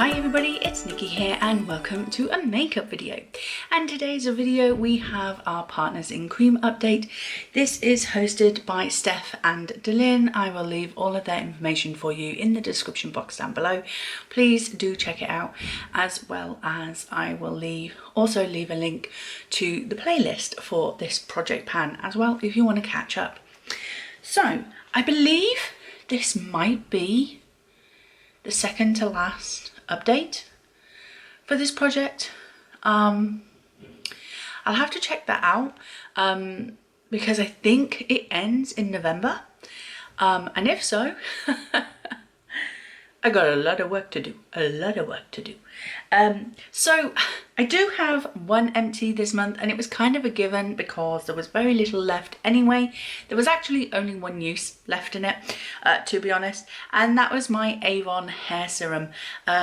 Hi everybody, it's Nikki here and welcome to a makeup video. And today's video we have our Partners in Cream update. This is hosted by Steph and Delyn. I will leave all of their information for you in the description box down below. Please do check it out, as well as I will also leave a link to the playlist for this project pan as well if you want to catch up. So I believe this might be the second to last update for this project. I'll have to check that out because I think it ends in November, and if so I got a lot of work to do, so I do have one empty this month, and it was kind of a given because there was very little left anyway. There was actually only one use left in it, to be honest, and that was my Avon hair serum.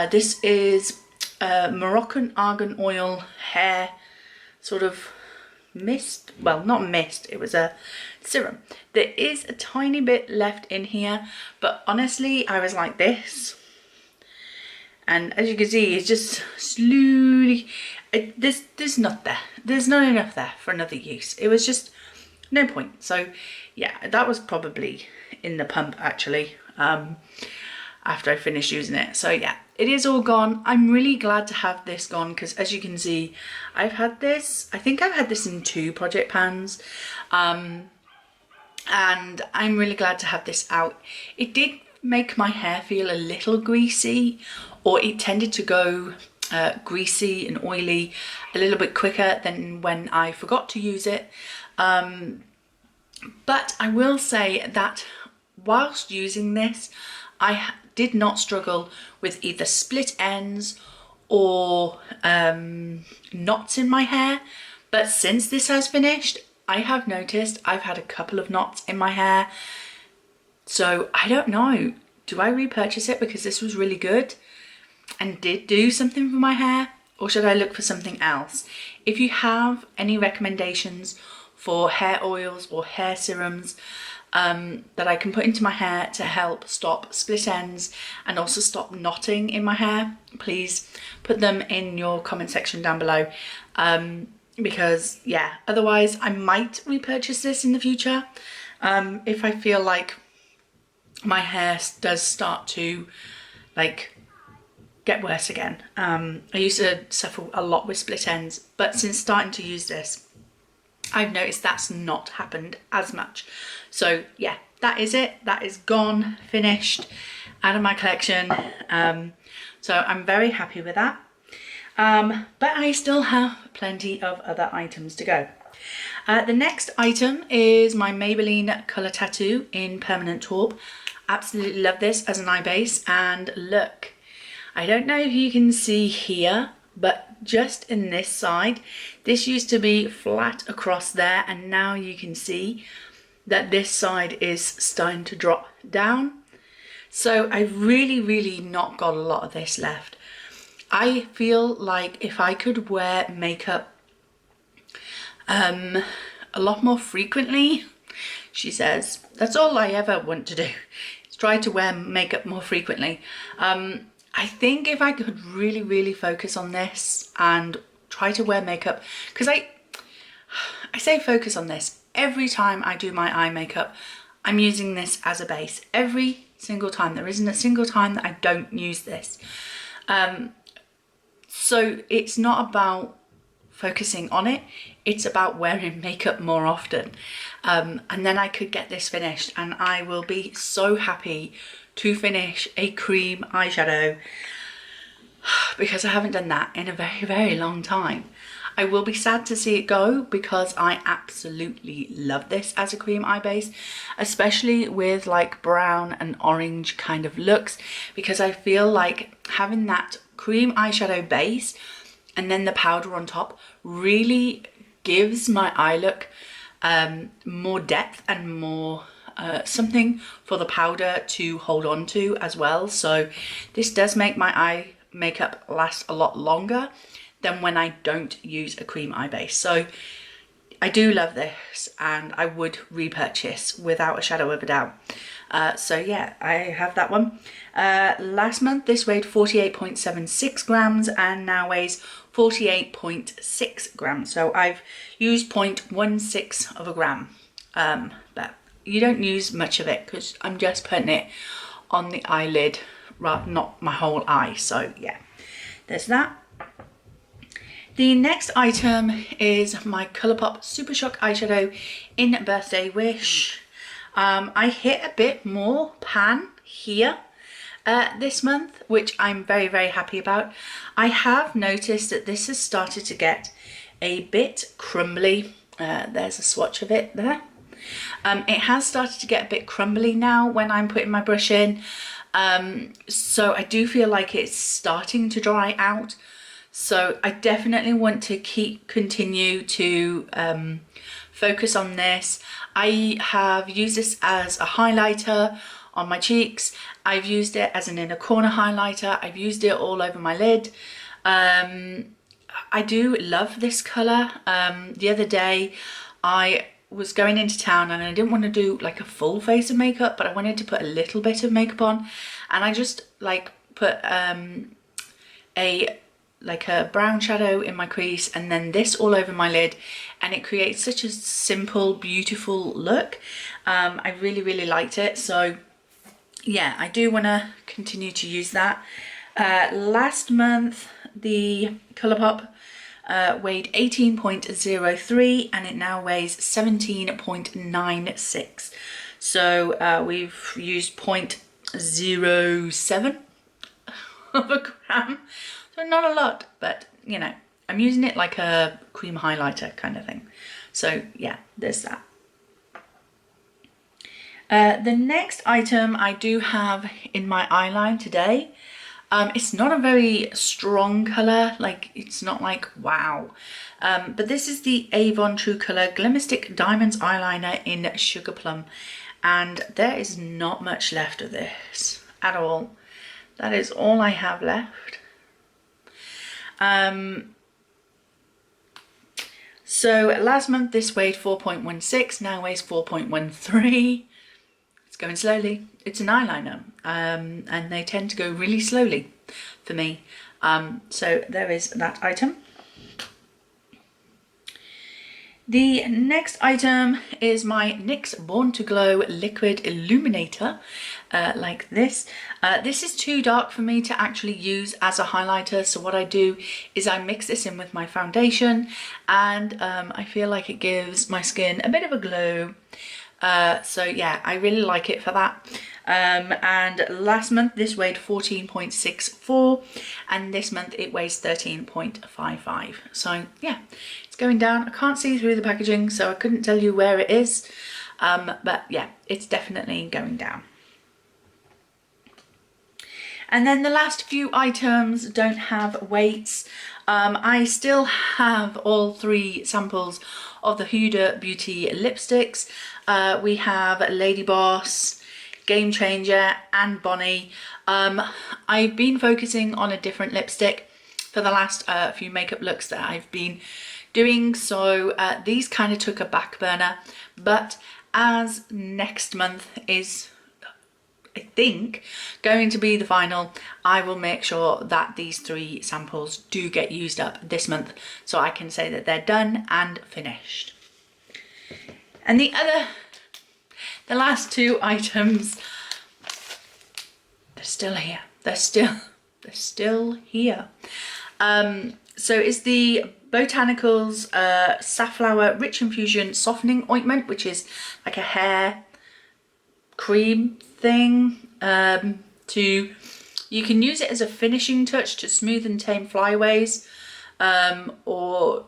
This is Moroccan argan oil hair sort of mist. Well, not mist, it was a serum. There is a tiny bit left in here, but honestly I was like this, and as you can see it's just slowly, there's not enough there for another use. It was just no point. So yeah, that was probably in the pump actually after I finished using it. So yeah, it is all gone. I'm really glad to have this gone because, as you can see, I've had this, I think I've had this in 2 project pans, and I'm really glad to have this out. It did make my hair feel a little greasy, or it tended to go greasy and oily a little bit quicker than when I forgot to use it, but I will say that whilst using this I did not struggle with either split ends or knots in my hair. But since this has finished, I have noticed I've had a couple of knots in my hair. So I don't know, do I repurchase it because this was really good and did do something for my hair, or should I look for something else? If you have any recommendations for hair oils or hair serums that I can put into my hair to help stop split ends and also stop knotting in my hair, please put them in your comment section down below, because yeah, otherwise I might repurchase this in the future if I feel like my hair does start to like get worse again. I used to suffer a lot with split ends, but since starting to use this I've noticed that's not happened as much. So yeah, that is it. That is gone, finished, out of my collection. So I'm very happy with that. But I still have plenty of other items to go. The next item is my Maybelline Colour Tattoo in Permanent Taupe. Absolutely love this as an eye base. And look, I don't know if you can see here, but just in this side, this used to be flat across there, and now you can see that this side is starting to drop down. So I've really not got a lot of this left. I feel like if I could wear makeup a lot more frequently, she says, that's all I ever want to do, is try to wear makeup more frequently. I think if I could really focus on this and try to wear makeup, because I say focus on this, every time I do my eye makeup I'm using this as a base, every single time. There isn't a single time that I don't use this. So it's not about focusing on it, it's about wearing makeup more often, and then I could get this finished and I will be so happy to finish a cream eyeshadow, because I haven't done that in a very long time. I will be sad to see it go because I absolutely love this as a cream eye base, especially with like brown and orange kind of looks, because I feel like having that cream eyeshadow base and then the powder on top really gives my eye look more depth and more something for the powder to hold on to as well. So this does make my eye makeup last a lot longer than when I don't use a cream eye base. So I do love this and I would repurchase without a shadow of a doubt. So yeah, I have that one. Last month this weighed 48.76 grams and now weighs 48.6 grams. So I've used 0.16 of a gram. But you don't use much of it because I'm just putting it on the eyelid, not my whole eye. So yeah, there's that. The next item is my Colourpop Super Shock eyeshadow in Birthday Wish. I hit a bit more pan here this month, which I'm very, very happy about. I have noticed that this has started to get a bit crumbly. There's a swatch of it there. It has started to get a bit crumbly now when I'm putting my brush in. So I do feel like it's starting to dry out. So I definitely want to continue to focus on this. I have used this as a highlighter on my cheeks. I've used it as an inner corner highlighter. I've used it all over my lid. I do love this colour. The other day I was going into town and I didn't want to do like a full face of makeup, but I wanted to put a little bit of makeup on, and I just like put a brown shadow in my crease and then this all over my lid, and it creates such a simple, beautiful look. I really, really liked it. So yeah, I do want to continue to use that. Last month the Colourpop weighed 18.03 and it now weighs 17.96. So we've used 0.07 of a gram. So not a lot, but you know, I'm using it like a cream highlighter kind of thing. So yeah, there's that. The next item I do have in my eyeline today. It's not a very strong colour, like it's not like wow. But this is the Avon True Colour Glimmer Stick Diamonds eyeliner in Sugar Plum. And there is not much left of this at all. That is all I have left. So last month this weighed 4.16, now weighs 4.13. It's going slowly. It's an eyeliner, and they tend to go really slowly for me. So there is that item. The next item is my NYX Born to Glow Liquid Illuminator, like this. This is too dark for me to actually use as a highlighter, so what I do is I mix this in with my foundation, and I feel like it gives my skin a bit of a glow. So yeah, I really like it for that. And last month this weighed 14.64 and this month it weighs 13.55. So yeah, it's going down. I can't see through the packaging, so I couldn't tell you where it is, but yeah, it's definitely going down. And then the last few items don't have weights. I still have all 3 samples of the Huda Beauty lipsticks. We have Lady Boss, Game Changer and Bonnie. I've been focusing on a different lipstick for the last few makeup looks that I've been doing, so these kind of took a back burner, but as next month is, I think, going to be the final, I will make sure that these 3 samples do get used up this month so I can say that they're done and finished. And the last 2 items, they're still here. They're still here. So it's the Botanicals Safflower Rich Infusion Softening Ointment, which is like a hair cream thing. You can use it as a finishing touch to smooth and tame flyaways, or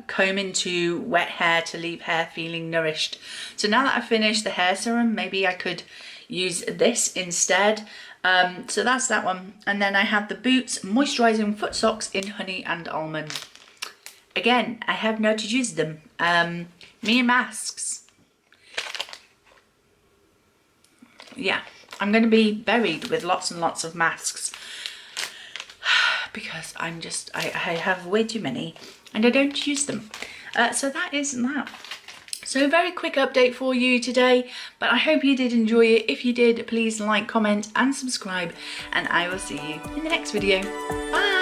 comb into wet hair to leave hair feeling nourished. So now that I've finished the hair serum, maybe I could use this instead. So that's that one. And then I have the Boots Moisturising Foot Socks in Honey and Almond. Again, I have not used them. Me and masks. Yeah, I'm going to be buried with lots and lots of masks because I have way too many and I don't use them. So that is that. So a very quick update for you today, but I hope you did enjoy it. If you did, please like, comment and subscribe, and I will see you in the next video. Bye!